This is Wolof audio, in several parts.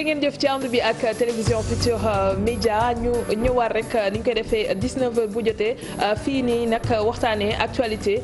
jërë ngeen jëf ci ànd bi ak télévision Futurs Médias ñu ñëwaat rek ni ñu koy defee 19h bu jotee fii nii nag waxtaanee actualité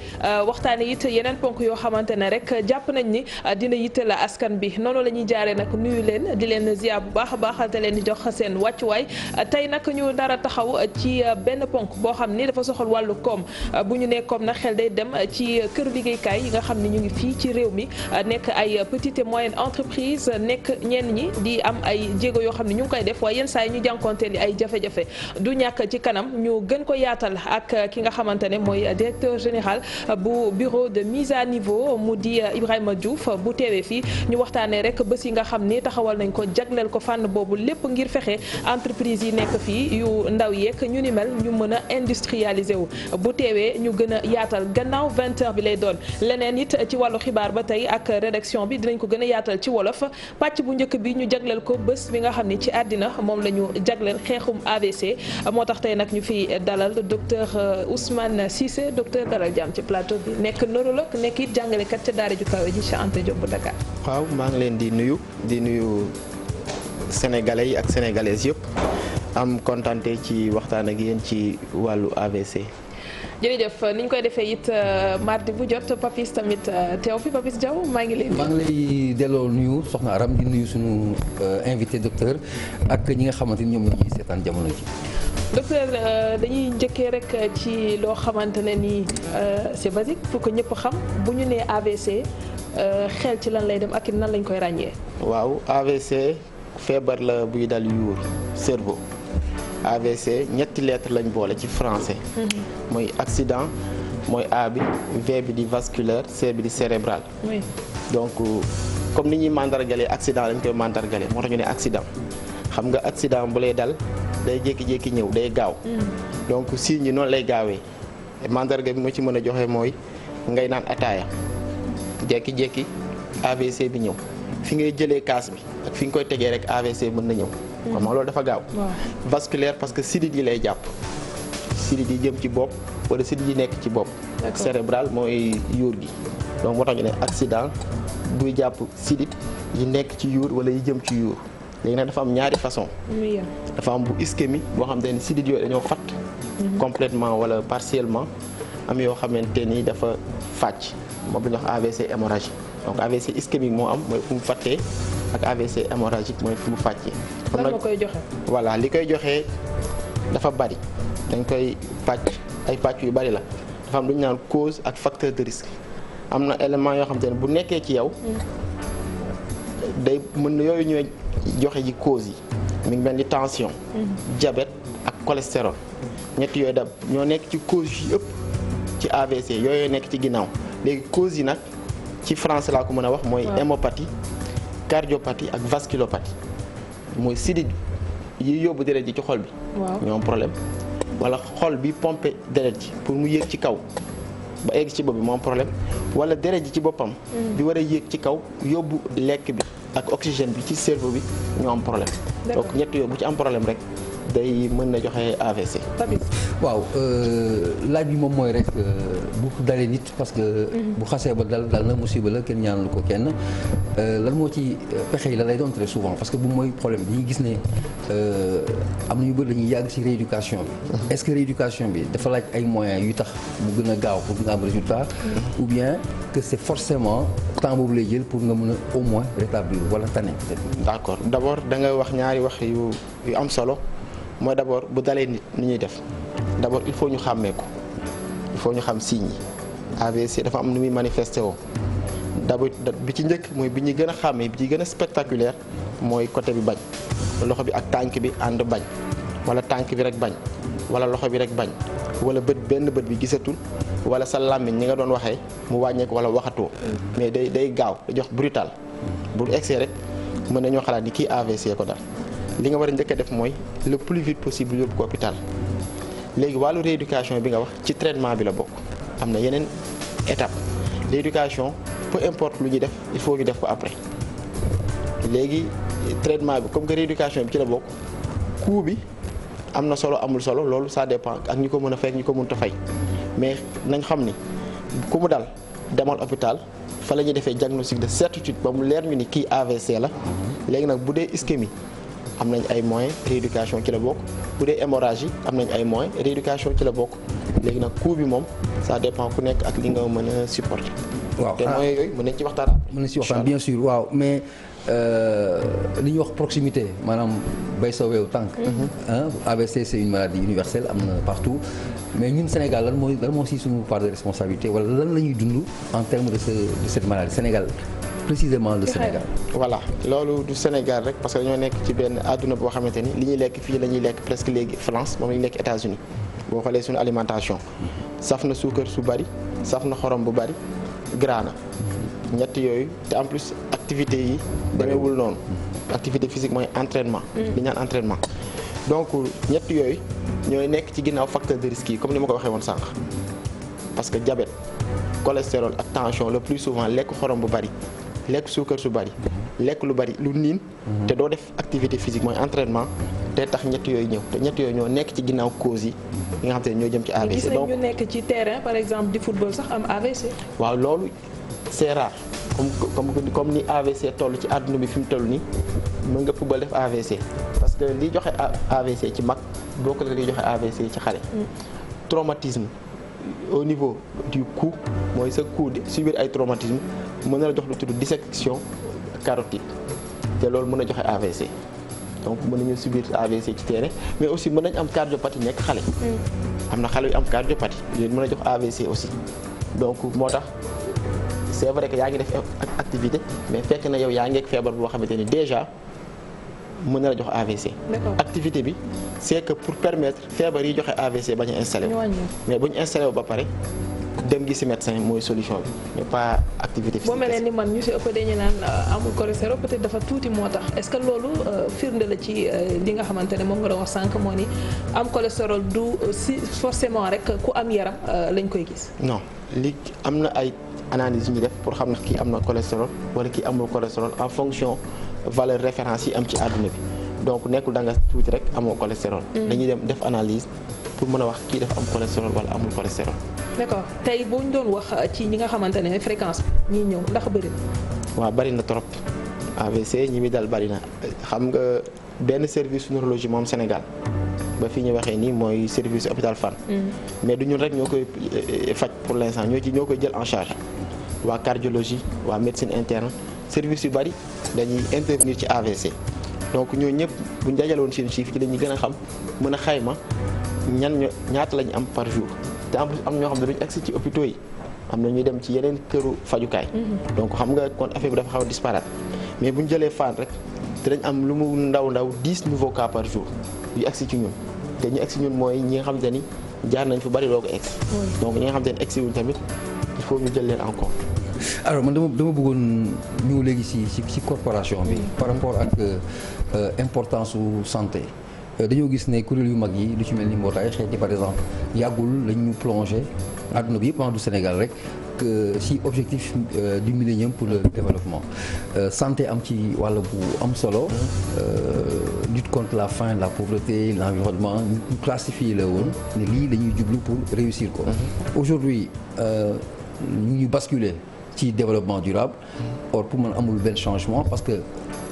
waxtaanee it yeneen ponk yoo xamante ne rek jàpp nañ ni dina yitteel askan bi noonu la ñuy jaaree nag nuyu leen di leen ziar bu baax a baax te leen di jox seen wàccuwaay tey nag ñu dara taxaw ci benn ponk boo xam ni dafa soxal wàllu koom bu ñu nee koom nag xel day dem ci këru liggéeykaay yi nga xam ni ñu ngi fii ci réew mi nekk ay petites et moyennes entreprises nekk ñenn ñi di am ay jéego yoo xam ne ñu ngi koy def waaye yenn saa yi ñu jànkonteel ay jafe-jafe du ñàkk ci kanam ñu gën ko yaatal ak ki nga xamante ne mooy directeur général bu bureau de mise à niveau mu di Ibrahima Diouf bu teewee fii ñu waxtaanee rek bés yi nga xam ni taxawal nañ ko jagleel ko fànn boobu lépp ngir fexe entreprise yi nekk fii yu ndaw yeeg ñu ni mel ñu mën a industrialiser wu bu teewee ñu gën a yaatal gannaaw 20h bi lay doon leneen it ci wàllu xibaar ba tey ak rédaction bi dinañ ko gën a yaatal ci wolof pàcc bu njëkk bi ñu jagleel ko bés bi nga xam ni ci àddina moom la ñu jagleel xeexum AVC moo tax tey nag ñu fi dalal docteur Ousmane Cissé docteur dalal jàmm ci plateau bi nekk neurologue nekk it jàngalekat ca daara ju kawe ji Cheikh Anta Diop bu Dakar. waaw maa ngi leen di nuyu sénégalais yi ak sénégalaises yëpp am kontante ci waxtaan ak yéen ci wàllu AVC. jërëjëf ni ñu koy defee it mardi bu jot Papis tamit teew fi Papis Diaw maa ngi lay delloo nuyu soxna Aram di nuyu suñu invité docteur ak ñi nga xamante ni ñoom la ñuy seetaan jamono ji. docteur dañuy njëkkee rek ci loo xamante ne nii c'est basique pour que ñëpp xam bu ñu nee AVC xel ci lan lay dem ak nan lañ koy ràññee. waaw AVC feebar la buy dal yuur cerveau. AVC ñetti lettres lañ boole ci français. mooy accident mooy A bi V bi di vasculaire C bi di cérébral. oui donc comme ni ñuy mandargalee accident lañ koy mandargalee moo tax ñu ne accident xam nga accident bu lay dal day jékki-jékki ñëw day gaaw. donc signes yi noonu lay gaawee mandarga bi ma ci mën a joxe mooy ngay naan ataaya jékki-jékki AVC bi ñëw fi ngay jëlee kaas bi ak fi nga koy tegee rek AVC mën na ñëw. xam nga loolu dafa gaaw. vasculaire parce que sidit yi lay jàpp sidit yi jëm ci bopp wala sidit yi nekk ci bopp. cérébral mooy yuur gi donc moo tax ñu ne accident buy jàpp sidit yi nekk ci yuur wala yi jëm ci yuur léegi nag dafa am ñaari façon dafa am bu ischémie boo xam ne sidit yooyu dañoo fat complètement wala partiellement am yoo xamante ni dafa fàcc moom la ñuy wax AVC hémorragique donc AVC ischémique moo am mooy fu mu fàttee ak AVC hémorragique mooy fu mu fàccee. lan moo koy joxe. voilà li koy joxe dafa bari dañ koy pàcc ay pàcc yu bari la dafa am lu ñu naan cause ak facteur de risque am na élément yoo xam te ne bu nekkee ci yow day mën na yooyu ñooy joxe ji cause yi mi ngi mel ni tension. diabète ak cholestérol ñetti yooyu dab ñoo nekk ci cause yi ëpp ci AVC yooyu nekk ci ginnaaw léegi cause yi nag ci français laa ko mën a wax mooy hémopathie cardiopathie ak vasculopathie mooy sidit yi yóbbu deret ji ci xol bi ñoo am problème wala xol bi pompe deret ji pour mu yéeg ci kaw ba egg ci bopp bi moo am problème wala deret ji ci boppam bi war a yéeg ci kaw yóbbu lekk bi ak oxygène bi ci cerveau bi ñoo am problème donc ñett yooyu bu ci am problème rek day mën na joxe AVC. waaw laaj bi moom mooy rek bu dalee nit parce que. bu xasee ba dal na musiba la kenn ñaanal ko kenn lan moo ci pexe yi la lay doon très souvent parce que bu mooy problème bi dañuy gis ne am na ñu bëri dañuy yàgg ci rééducation bi. est-ce que rééducation bi dafa laaj ay moyens yu tax mu gën a gaaw pour nga am résultat. ou bien que c'est forcément temps boobu lay jël pour nga mën a au moins rétablir wala tane. d'accord d'abord da nga wax ñaari wax yu am solo. mooy d'abord bu dalee nit ni ñuy def d'abord il faut ñu xàmmee ko il faut ñu xam signes yi AVC dafa am nu muy manifesté woo d'abord bi ci njëkk mooy bi ñu gën a xàmmee bi ci gën a spectaculaire mooy côté bi bañ loxo bi ak tànk bi ànd bañ wala tànk bi rek bañ wala loxo bi rek bañ wala benn bët bi gisatul wala sa làmmiñ ñi nga doon waxee mu wàññeeku wala waxatoo mais day gaaw da jox brutal bu egsee rek mën nañoo xalaat ni kii AVC ko dal li nga war a njëkk a def mooy le plus vite possible yóbbu ko hôpital léegi wàllu rééducation bi nga wax ci traitement bi la bokk am na yeneen étape l'éducation peu importe lu ñuy def il faut ñu def ko après léegi traitement bi comme que rééducation bi ci la bokk coût bi am na solo amul solo loolu ça dépend ak ñi ko mën a fay ak ñi ko mënut a fay mais nañ xam ni ku mu dal demal hôpital fa la ñuy defee diagnostic de certitude ba mu leer ñu ni kii AVC la léegi nag bu dee ischémie am nañ ay moyens rééducation ci la bokk bu dee hémorragie am nañ ay moyens rééducation ci la bokk léegi nag coût bi moom ça dépend ku nekk ak li nga mën a supporter. waaw te moyens yooyu mën nañ ci waxtaan. mën nañ ci waxtaan bien sûr waaw mais li ñuy wax proximité maanaam bay sa weewu tànk. AVC c'est une maladie universelle am na partout mais ñun Sénégal lan moo si suñu part de responsabilité wala lan la ñuy dund en termes de cette maladie Sénégal. précisément le Sénégal. voilà loolu du Sénégal rek parce que dañoo nekk ci benn àdduna boo xamante ni li ñuy lekk fii la ñuy lekk presque léegi France moom la ñuy lekk États-Unis boo xoolee suñu alimentation saf na suukar su bari saf na xorom bu bari gras na ñett yooyu te en plus activité yi demeewul noonu activité physique mooy entraînement li ñaan entraînement donc ñett yooyu ñooy nekk ci ginnaaw facteur de risque yi comme ni ma ko waxee woon sànq parce que diabète cholestérol ak tension le plus souvent lekk xorom bu bari lekk suukar su bari lekk lu bari lu niin te doo def activité physique mooy entraînement te tax ñett yooyu ñëw te ñett yooyu ñoo nekk ci ginnaaw cause yi nga xam te ne ñoo jëm ci AVC. donc gis nañ ñu nekk ci terrain par exemple di football sax am AVC. waaw loolu c'est rare comme ni AVC toll ci àdduna bi fi mu toll nii mën nga football def AVC parce que li joxe AVC ci mag bokk na li joxe AVC ci xale. traumatisme au niveau du cou mooy sa cou di subir ay traumatisme mën na la jox lu tudd dissection carotide te loolu mën na joxe AVC donc mën nañu subir AVC ci terrain mais aussi mën nañu am cardiopathie nekk xale. am na xale yu am cardiopathie yooyu mën a jox AVC aussi donc moo tax c'est vrai que yaa ngi def activité mais fekk na yow yaa ngi ak feebar boo xamante ni déjà mën na la jox AVC. activité bi c'est que pour permettre feebar yi joxe AVC bañ a installé mais bu ñu installé wu ba pare dem gisi médecin mooy solution bi mais pas activité physique. boo mel ni man ñu si ëpp dañu naan amul cholestérol peut-être dafa tuuti moo tax est-ce que loolu firnde la ci li nga xamante ne moom nga doon wax sànq moo ni am cholestérol du si forcément rek ku am yaram lañ koy gis. non li am na ay analyse yu ñu def pour xam ne kii am na cholestérol wala kii amul cholestérol en fonction valeur référence yi am ci àdduna bi donc nekkul da nga tuuti rek amoo cholestérol. dañuy dem def analyse pour mën a wax kii dafa am cholestérol wala amul cholestérol. d'accord tey boo ñu doon wax ci ñi nga xamante ne fréquence bi ñuy ñëw ndax bëri na. waaw bëri na trop AVC ñi mi dal bëri na xam nga benn service neurologie moom Sénégal ba fi ñu waxee nii mooy service hôpital Fann. mais du ñun rek ñoo koy faj pour l'instant ñoo koy jël en charge waa cardiologie waa médecine interne service yu bëri dañuy intervenir ci AVC. donc ñoo ñëpp bu ñu dajaloon seen chiffre ci la ñuy gën a xam mën a xayma ñaata la ñu am par jour. te en plus am ñoo xam ne duñu agsi ci hôpitaux yi am na ñuy dem ci yeneen këru fajukaay. donc xam nga kon affaire bi dafa xaw a disparate mais bu ñu jëlee Fann rek te dañ am lu mu ndaw 10 nouveaux cas par jour yu agsi ci ñun te ñu agsi ñun mooy ñi nga xam te ni jaar nañ fu bari doo ko agsi. donc ñi nga xam te ni agsi wuñ tamit il faut ñu jël leen en compte. alors man dama bëggoon ñëw léegi ci corporation bi. par rapport ak importance su santé. dañoo gis ne kuréel yu mag yi lu ci mel ni mbootaay xeeti par exemple yàggul lañ ñu plongé àdduna bi yëpp du Sénégal rek ci objectif du millénium pour le développement santé am ci wàll bu am solo lutte contre la faim la pauvreté l'environnement ñu classifié la woon ne lii dañuy jublu pour réussir ko aujourd'hui ñu basculer ci développement durable or pour man amul benn changement parce que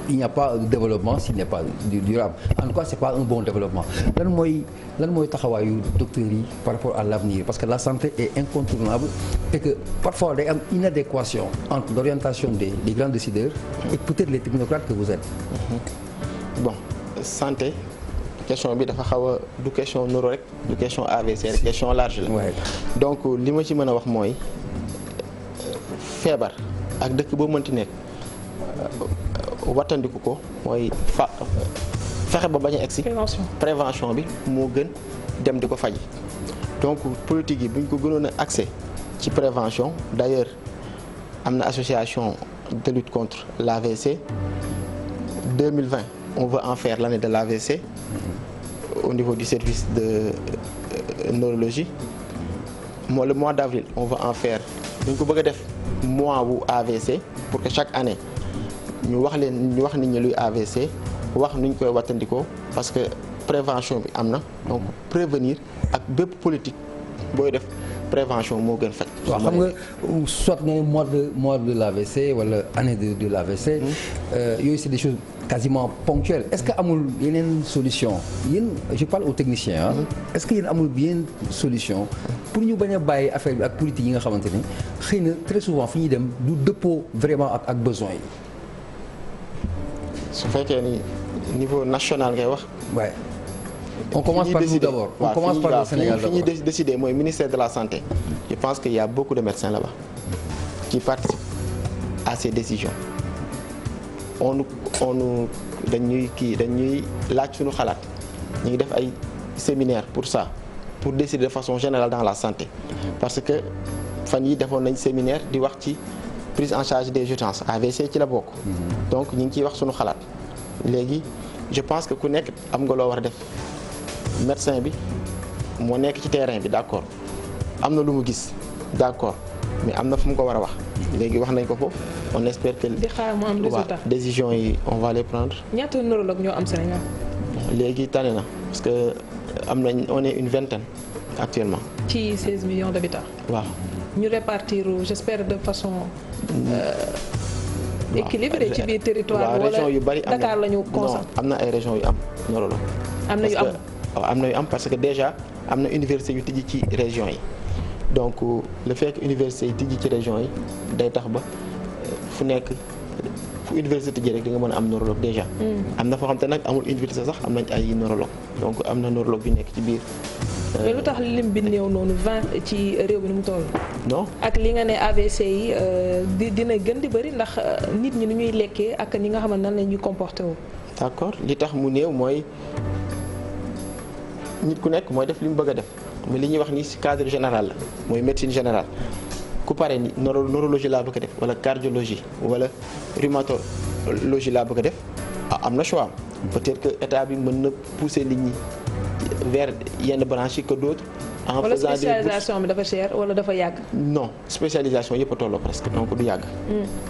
il n'y a pas de développement s'il n'est pas durable en tout cas c'est pas un bon développement lan mooy taxawaayu docteurs yi par rapport à l'avenir parce que la santé est incontournable et que parfois day am inadéquation entre l'orientation des grands décideurs et peut-être les technocrates que vous êtes. bon santé question bi dafa xaw a du question neuro rek du question AVC rek question large la. donc li ma ci mën a wax mooy feebar ak dëkk boo mënti nekk. wattandiku ko mooy fexe ba bañ a egsi prévention bi moo gën dem di ko faji donc politique yi bu ñu ko gënoon a accès ci prévention d'ailleurs am na association de lutte contre l'AVC 2020 on veut en faire l'année de l'AVC au niveau du service de neurologie le mois d'avril on veut en faire dañ ko bëgg a def mois wu AVC pour que chaque année ñu wax nit ñi luy AVC wax nuñ koy wattandikoo parce que prévention bi am na donc prévenir ak bépp politique booy def prévention moo gën faj. waaw xam nga soit nga ne mois de l'AVC wala année de l'AVC yooyu c'est des choses quasiment ponctuel est-ce que amul yeneen solution yéen je parle aux techniciens est-ce que yéen amul bien solution pour ñu bañ a bàyyi affaire bi ak politique yi nga xamante ni xëy na très souvent fi ñuy dem du dëppoo vraiment ak besoin yi. su fekkee ni niveau national ngay wax. waaye on commence par nous d'abord. On commence par le Sénégal d'abord. fi ñuy décider mooy ministère de la santé. Je pense qu'il y a beaucoup de médecins là-bas qui participent à ces décisions. dañuy laaj suñu xalaat ñu ngi def ay séminaire pour ça pour décider de façon générale dans la santé parce que fan yi defoon nañ séminaire di wax ci prise en charge des urgences AVC ci la bokk. donc ñu ngi ciy wax suñu xalaat léegi je pense que ku nekk am nga loo war a def médecin bi moo nekk ci terrain bi d'accord am na lu mu gis d'accord mais am na fu mu ko war a wax léegi wax nañ ko foofu on espère que di xaar mu am résultat décision yi on va les prendre. ñaata neurologue ñoo am Sénégal. léegi tane na parce que am nañ on est une vingtaine actuellement. ci 16 millions d'habitants. waaw ñu répartir j'espère de façon équilibrée ci biir territoire. région yu bari am Dakar la ñu concentré. am na ay régions yu am neurologue. am na yu am am na yu am parce que déjà am na université yu tijji ci région yi donc le fait que université yi tijji ci région yi day tax ba fu nekk fu université tijji rek di nga mën a am neurologue déjà. am na foo xam te nag amul université sax am nañ ay neurologue donc am na neurologue yu nekk ci biir. mais lu tax lim bi néew noonu 20 ci réew mi ni mu toll. non ak li nga ne AVC yi dina gën di bëri ndax nit ñi nu ñuy lekkee ak ñi nga xamante nan la ñuy comporté wu. d'accord li tax mu néew mooy nit ku nekk mooy def li mu bëgg a def mais li ñuy wax ni ci cadre général la mooy médecine générale ku pare ni neurologie laa bëgg a def wala cardiologie wala rhumatologie laa bëgg a def am na choix peut-être que état bi mën na pousser nit ñi vers yenn branches yi que d'autres. en wala faisant des spécialisation bi dafa cher wala dafa yàgg. non spécialisation yëpp a tolloo presque donc du yàgg.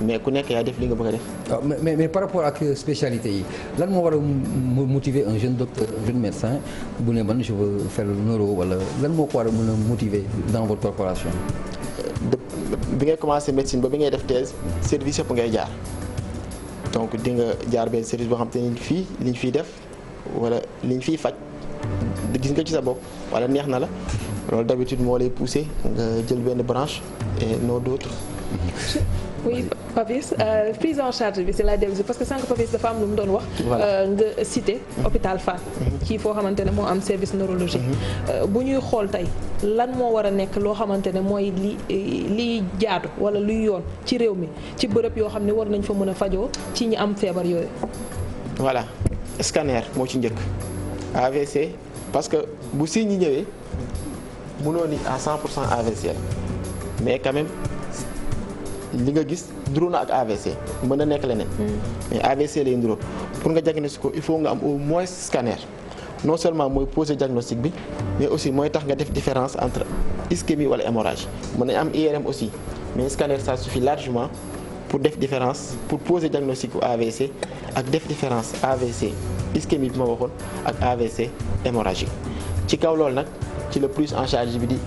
mais ku nekk yaa def li nga bëgg a def. waaw mais par rapport ak spécialité yi lan moo war a motiver un jeune docteur un jeune médecin bu ne man je veux faire neuro wala lan moo ko war a mën a motiver dans votre corporation. bi ngay commencer médecine ba bi ngay def thèse service yëpp ngay jaar donc di nga jaar benn service boo xam te ni fii liñ fiy def wala liñ fiy faj gis nga ci sa bopp wala neex na la loolu d'habitude moo lay pousser nga jël benn branche et non d'autres. oui Papis prise en charge bi c'est la dellusi parce que sànq Papis dafa am lu mu doon wax. nga cité hôpital Fann. ci foo xamante ne moo am service neurologique. bu ñuy xool tey lan moo war a nekk loo xamante ne mooy liy jaadu wala luy yoon ci réew mi ci bërëb yoo xam ne war nañ fa mën a fajoo ci ñi am feebar yooyu. voilà scanner moo ci njëkk AVC parce que bu si ñi ñëwee mënoo ni à 100% AVC mais quand même. li nga gis nduroo na ak AVC mën na nekk leneen. mais AVC lay nduroo pour nga diagnostiquer ko il faut nga am au moins scanner non seulement mooy poser diagnostic bi mais aussi mooy tax nga def différence entre ischémie wala hémorragie mën nañ am IRM aussi mais scanner ça suffit largement pour def différence pour poser diagnostic bu AVC ak def différence AVC ischémie bi ma waxoon ak AVC hémorragique ci kaw loolu nag ci la prise en charge bi di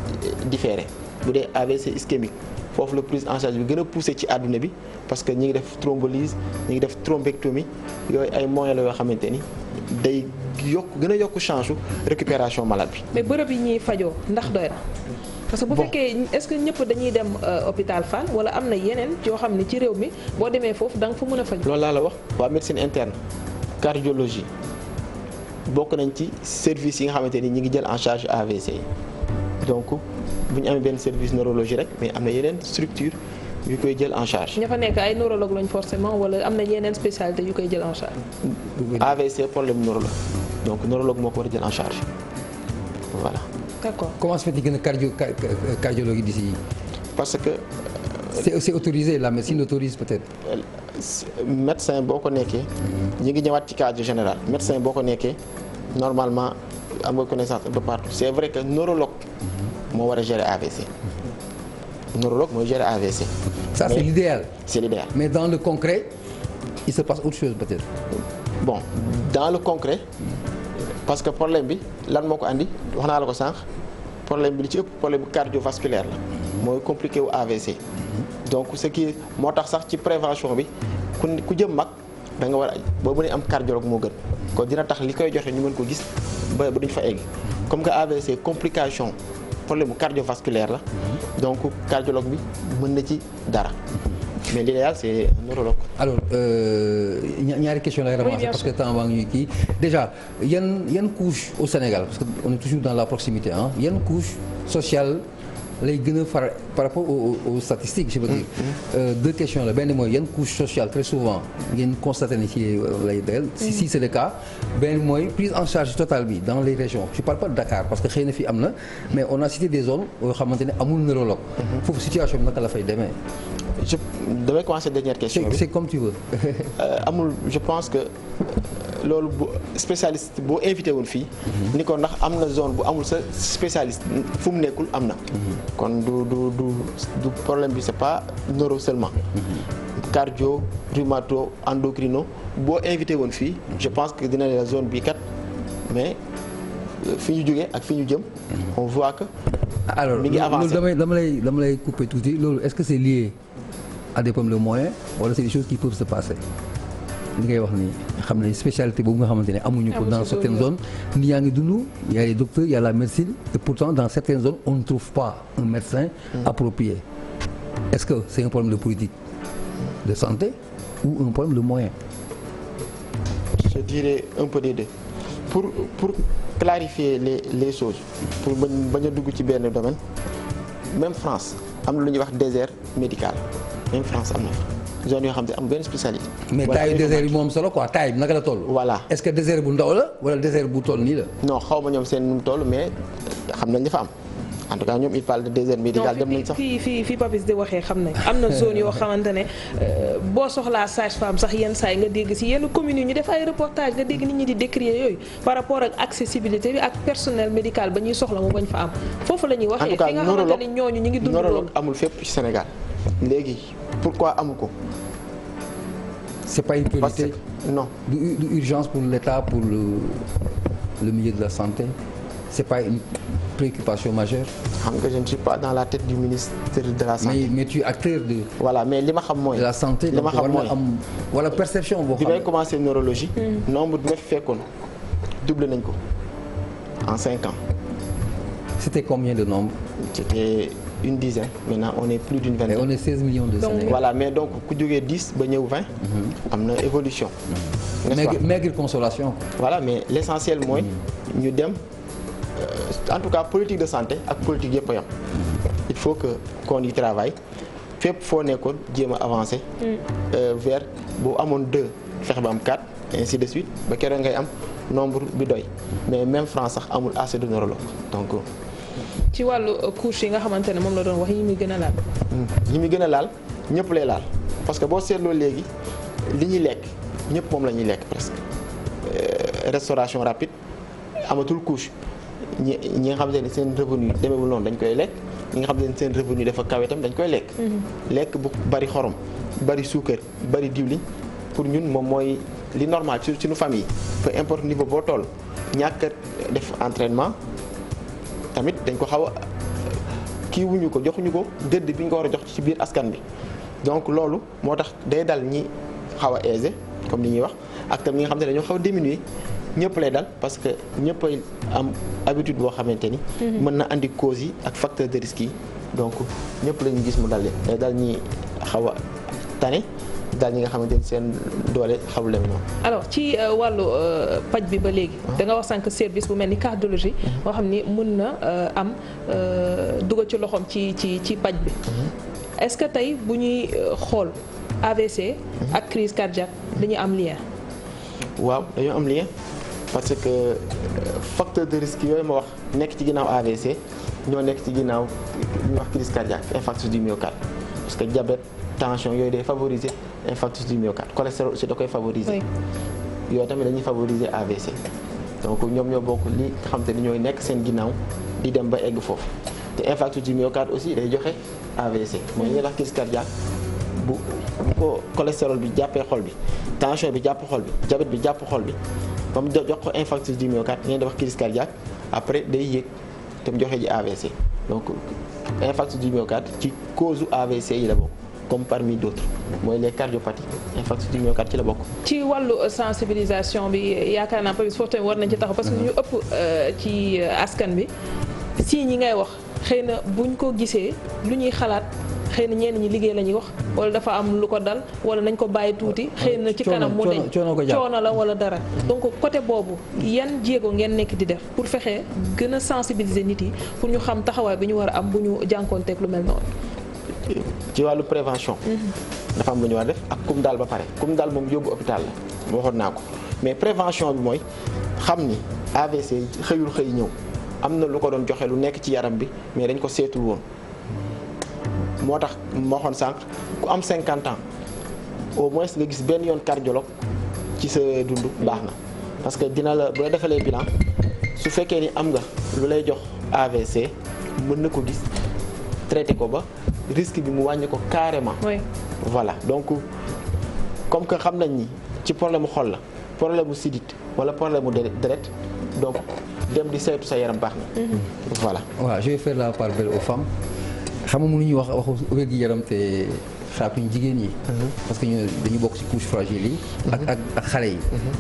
différé bu dee AVC ischémique. foofu la prise en charge bi gën a poussé ci àdduna bi parce que ñi ngi def thrombolyse ñi ngi def thrombectomie yooyu ay moyens la yoo xamante ni day gën a yokk chance récupération malade bi. mais bërëb yi ñuy fajoo ndax doy na. parce que bu fekkee est-ce que ñëpp dañuy dem hôpital Fann wala am na yeneen yoo xam ne ci réew mi boo demee foofu da nga fa mën a faj. loolu laa la wax waa médecine interne cardiologie bokk nañ ci service yi nga xamante ni ñi ngi jël en charge AVC yi donc. bu ñu amee benn service neurologie rek mais am na yeneen structure yu koy jël en charge. ña fa nekk ay neurologue lañ forcément wala am na yeneen spécialité yu koy jël en charge. AVC problème neurologue donc neurologue moo ko war a jël en charge voilà. d'accord comment se fait-il que cardiologie d'ici. parce que. c'est autorisé la médecine autorise peut-être. médecin boo ko nekkee. ñu ngi ñëwaat ci cadre général médecin boo ko nekkee normalement am nga connaissance de partout c'est vrai que neurologue. moo war a gérer AVC neurologue mooy gérer AVC. ça c'est l'idéal. c'est l'idéal. mais dans le concret il se passe autre chose peut-être. bon dans le concret parce que problème bi lan moo ko andi wax naa la ko sànq problème bi li ci ëpp problème cardiovasculaire la mooy compliqué wu AVC. donc ce qui moo tax sax ci prévention bi ku jëm mag da nga war a boo mënee am cardiologue moo gën kon dina tax li koy joxe ñu mën ko gis ba duñ fa egg comme que AVC complication problème cardiovasculaire la donc cardiologue bi mën na ci dara mais l'idéal c'est un neurologue. alors ñaari question lay ramasser parce que temps baa ngi kii déjà yan couche au Sénégal parce que on est toujours dans la proximité ah yan couche sociale lay gën a far par rapport aux statistiques je veux dire. Deux questions la benn mooy yan couche sociale très souvent ngeen constaté ni ci lay dal si c'est le cas benn mooy prise en charge totale bi dans les régions je parle pas de Dakar parce que xëy na fi am na mais on a cité des zones yoo xamante ne amul neurologue. foofu situation bi naka la fay demee. je damay commencer dernière question bi. c'est comme tu veux. amul je pense que loolu bu spécialiste boo invité woon fii. ni ko ndax am na zone bu amul sa spécialiste fu mu nekkul am na. kon du problème bi c'est pas neuro seulement. cardio rhumato endocrino boo invité woon fii. je pense que dina la zone bi kat mais fi ñu jógee ak fi ñu jëm. on voit que. alors mi ngi avancé loolu dama lay couper tuuti loolu est-ce que c'est lié à des problèmes de moyens wala c'est des choses qui peuvent se passer li ngay wax ni xam ne spécialité boobu nga xamante ne amuñu ko dans certaines zones nit yaa ngi dund y a les docteurs y a la médecine et pourtant dans certaines zones on ne trouve pas un médecin approprié est-ce que c'est un problème de politique de santé ou un problème de moyens? Je dirais un peu des deux pour clarifier les choses pour bañ a dugg ci benn domaine même France am na lu ñuy wax désert médical même France am na fa zone yoo xam ne am benn spécialité. mais taille désert bi moom solo quoi taille bi naka la toll. voilà est-ce que désert bu ndaw la wala désert bu toll nii la. non xaw ma ñoom seen nu mu toll mais xam nañ li fa am en tout cas ñoom il parle de désert médical dem nañ sax fii Papis di waxee xam nañ am na zone yoo xamante ne boo soxlaa sage-femme sax yenn saa yi nga dégg si yenn communes yi ñu def ay reportage nga dégg nit ñi di décrier yooyu par rapport ak accessibilité bi ak personnel médical ba ñuy soxla mu bañ fa am foofu la ñuy waxee fi nga xamante ne ñooñu ñu ngi dund neurologue amul fépp ci Sénégal léegi pourquoi amu ko. c'est pas une priorité non du urgence pour l'État pour le milieu de la santé c'est pas une préoccupation majeure. xam nga je ne suis pas dans la tête du ministre de la santé. mais tu es acteur de. voilà mais li ma xam mooy. de la santé li ma xam mooy am wala perception boo xam ne. bi may commencer neurologie. nombre bi ma fi fekkoon doublé nañ ko en 5 ans. c'était combien de nombre. c'était une dizaine maintenant on est plus d'une vingtaine. et on est 16 millions de Sénégalais. voilà mais donc ku jógee 10 ba ñëw 20. am na évolution. n'est-ce pas maigre consolation. voilà mais l'essentiel mooy ñu dem. En tout cas politique de santé ak politique yëpp a yam il faut que qu'on y travaille fépp foo nekkoon jéem a avancer vers bu amoon 2 fexe ba am 4 ainsi de suite ba keroog ngay am nombre bi doy mais même France sax amul assez de neurologue donc. ci wàllu couche yi nga xamante ne moom la doon wax yi muy gën a laal. yi muy gën a laal ñëpp lay laal parce que boo seetloo léegi li ñuy lekk ñëpp moom la ñuy lekk presque restauration rapide amatul couche. ñi nga xamante ne seen revenu demeewul noonu dañ koy lekk ñi nga xamante ne seen revenu dafa kawe tam dañ koy lekk. lekk bu bari xorom bari suukar bari diwlin pour ñun moom mooy li normal ci suñu famille peu importe niveau boo toll ñàkk def entraînement tamit dañ ko xaw a kii wuñu ko joxuñu ko gëdd bi ñu ko war a jox ci biir askan bi donc loolu moo tax day dal ñi xaw a aisé comme li ñuy wax ak tam ñi nga xamante ne dañoo xaw a diminuer ñëpp lay dal parce que ñëpp ay am habitude boo xamante ni. mën na andi causes yi ak facteur de risque yi donc ñëpp la ñu gis mu dal leen day dal ñi xaw a tane daal ñi nga xamante ni seen doole xawul leen noonu. alors ci wàllu paj bi ba léegi. da nga wax sànq service bu mel ni cardiologie. moo xam ni mën na am dugal ci loxoom ci paj bi. est-ce que tey bu ñuy xool AVC. ak crise cardiaque dañuy am lien. waaw dañoo am lien parce que facteur de risque yooyu ma wax nekk ci ginnaaw AVC ñoo nekk ci ginnaaw ñu wax crise cardiaque infarctus du myocarde parce que diabète tension yooyu day favoriser infarctus du myocarde cholestérol aussi da koy favoriser. yooyu tamit dañuy favoriser AVC donc ñoom ñoo bokk li nga xam te ni ñooy nekk seen ginnaaw di dem ba egg foofu te infarctus du myocarde aussi day joxe AVC mooy ñuy wax crise cardiaque bu ko cholestérol bi jàppee xol bi tension bi jàpp xol bi diabète bi jàpp xol bi ba mu jox ko infarctus du myocarde ngeen di wax crise cardiaque après day yéeg te mu joxe ji AVC donc infarctus du myocarde ci cause AVC yi la bokk comme parmi d'autres mooy les cardiopathies infarctus du myocarde ci la bokk. ci wàllu sensibilisation bi yaakaar naa Papis foofu tamit war nañ ci taxaw parce que ñu ëpp ci askan bi signes yi ngay wax xëy na buñ ko gisee lu ñuy xalaat xëy na ñenn ñi liggéey la ñuy wax wala dafa am lu ko dal wala nañ ko bàyyi tuuti xëy na ci kanam mu deñ coono la wala dara donc côté boobu yan jéego ngeen nekk di def pour fexe gën a sensibiliser nit yi pour ñu xam taxawaay bi ñu war a am bu ñu jànkoonteeg lu mel noonu. ci wàllu prévention. dafa am lu ñu war a def ak kum daal ba pare kum daal moom yóbbu hôpital la waxoon naa ko mais prévention bi mooy xam ni AVC xëyul xëy ñëw am na lu ko doon joxe lu nekk ci yaram bi mais dañ ko seetul woon. moo tax ma waxoon sànq ku am 50 ans au moins nga gis benn yoon cardiologue ci sa dund baax na parce que dina la bu la defalee bilan su fekkee ni am nga lu lay jox AVC mën na ko gis traité ko ba risque bi mu wàññi ko carrément. Oui. Voilà donc comme que xam nañ ni ci problème mu xol la problème mu sidit wala problème mu deret donc dem di saytu sa yaram baax na. Voilà. waaw je vais faire la part belle aux femmes. xam nga mënuñu wax waxu wér-gu-yaram te xaatuñu jigéen ñi. parce que ñu dañu bokk ci couche fragile yi. ak xale yi.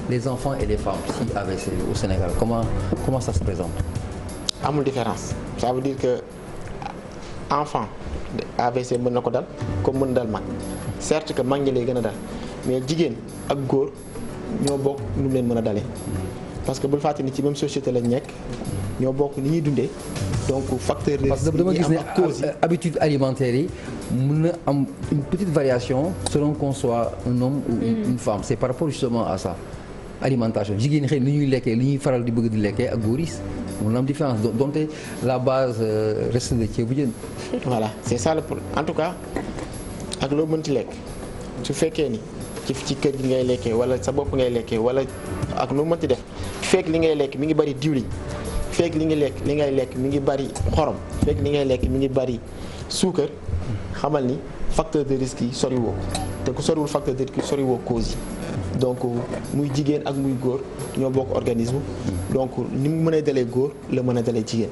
les enfants et les femmes ci AVC au Sénégal comment ça se présente. amul différence ça veut dire que enfant AVC mën na ko dal comme mën dal mag certes que mag ñi lay gën a dal mais jigéen ak góor ñoo bokk nu mu leen mën a dalee parce que bul fàtte ni ci même société lañ nekk ñoo bokk ni ñuy dundee. donc facteur de parce que dama gis ne habitude alimentaire yi mën na am une petite variation selon qu'on soit un homme ou une femme c'est par rapport justement à ça alimentation jigéen ñi xëy li ñuy lekkee li ñuy faral di bëgg di lekkee ak góor yi mën na am différence donte la base reste de ceebu jën. voilà c'est ça le problème en tout cas ak loo mënti lekk su fekkee ni ci kër gi ngay lekkee wala sa bopp ngay lekkee wala ak loo mënti def fekk li ngay lekk mi ngi bari diwlin. fekk li ngay lekk mi ngi bari xorom fekk li ngay lekk mi ngi bari suukar xamal ni facteur de risque yi soriwoo te ku soriwul facteur de risque yi soriwoo cause yi donc muy jigéen ak muy góor ñoo bokk organisme donc ni mu mën a dalee góor la mën a dalee jigéen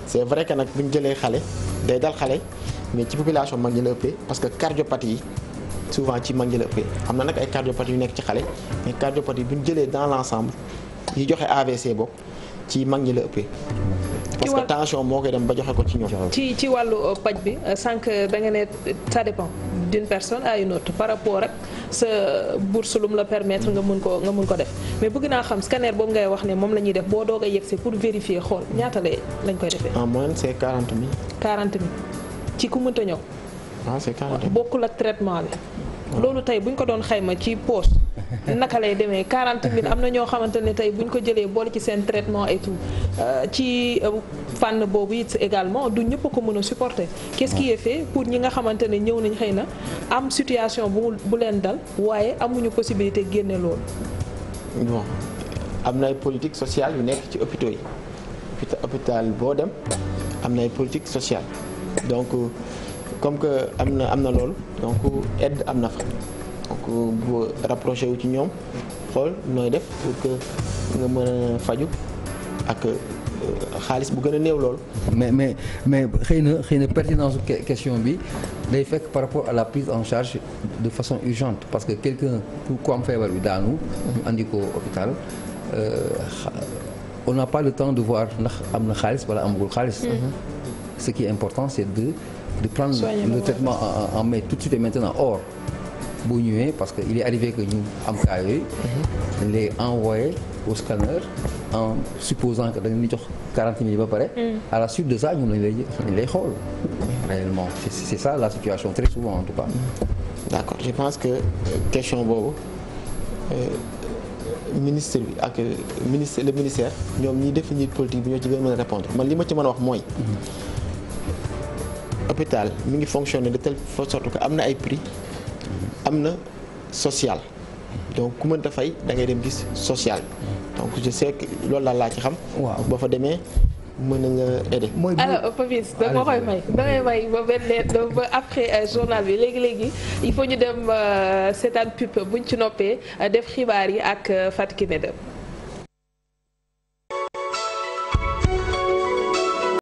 c'est vrai que nag bu ñu jëlee xale day dal xale mais ci population mag ñi la ëppee parce que cardiopathie yi souvent ci mag ñi la ëppee am na nag ay cardiopathie yu nekk ci xale mais cardiopathie bu ñu jëlee dans l'ensemble yi joxe AVC bokk ci mag ñi la ëppee. parce que tension moo koy dem ba joxe ko ci ñoom. ci wàllu paj bi sànq da nga ne ça dépend d'une personne à une autre par rapport ak sa bourse lu mu la permettre nga mun ko def mais bëgg naa xam scanner boobu ngay wax ne moom la ñuy def boo doog a yegsi pour vérifier xool ñaata lañ koy defee. en moyenne c'est 40 000. 40 000 ci ku mënta ñëw. waaw c'est 40 000 bokkul ak traitement bi. loolu tey bu ñu ko doon xayma ci poche naka lay demee 40 000 am na ñoo xamante ne tey bu ñu ko jëlee boole ci seen traitement et tout ci fànn boobu it également du ñëpp ko mën a supporter. qu'est-ce qui est fait pour ñi nga xamante ne ñëw nañ xëy na am situation bu leen dal waaye amuñu possibilité génne loolu. bon am na ay politique sociale yu nekk ci hôpitaux yi hôpital boo dem am na ay politique sociale donc. comme que am na loolu donc aide am na fa donc bu rapproché wu ci ñoom xool nooy def pour que nga mën a faju ak xaalis bu gën a néew loolu. mais xëy na pertinence question bi day fekk par rapport à la prise en charge de façon urgente parce que quelqu'un ku am feebar bi daanu. ñu andi ko hôpital on n'a pas le temps de voir ndax am na xaalis wala amagul xaalis. Ce qui est important c'est de prendre le traitement en main tout de suite et maintenant. Or bu ñëwee parce que il est arrivé que ñu am cas yooyu dañ lay envoyé au scanner en supposant que dañ lay jox 40 000 ba pare. À la suite de ça ñun lañ lay xool réellement c'est ça la situation très souvent en tout cas. D'accord, je pense que question boobu ministre bi ak le ministère ñoom ñiy définir politique bi ñoo ci gën a mën a répondre man li ma ci mën a wax mooy. hôpital mi ngi fonctionner de telle sorte que am na ay prix am na social donc ku mënta fay da ngay dem gis social donc je sais que loolu laa ci xam. waaw boo fa demee mën nañ la aider. alors Papis da nga koy may dangay may ba benn lettre ba après journal bi léegi il faut ñu dem seetaan pub buñ ci noppee def xibaar yi ak Fatou Kiné Deme.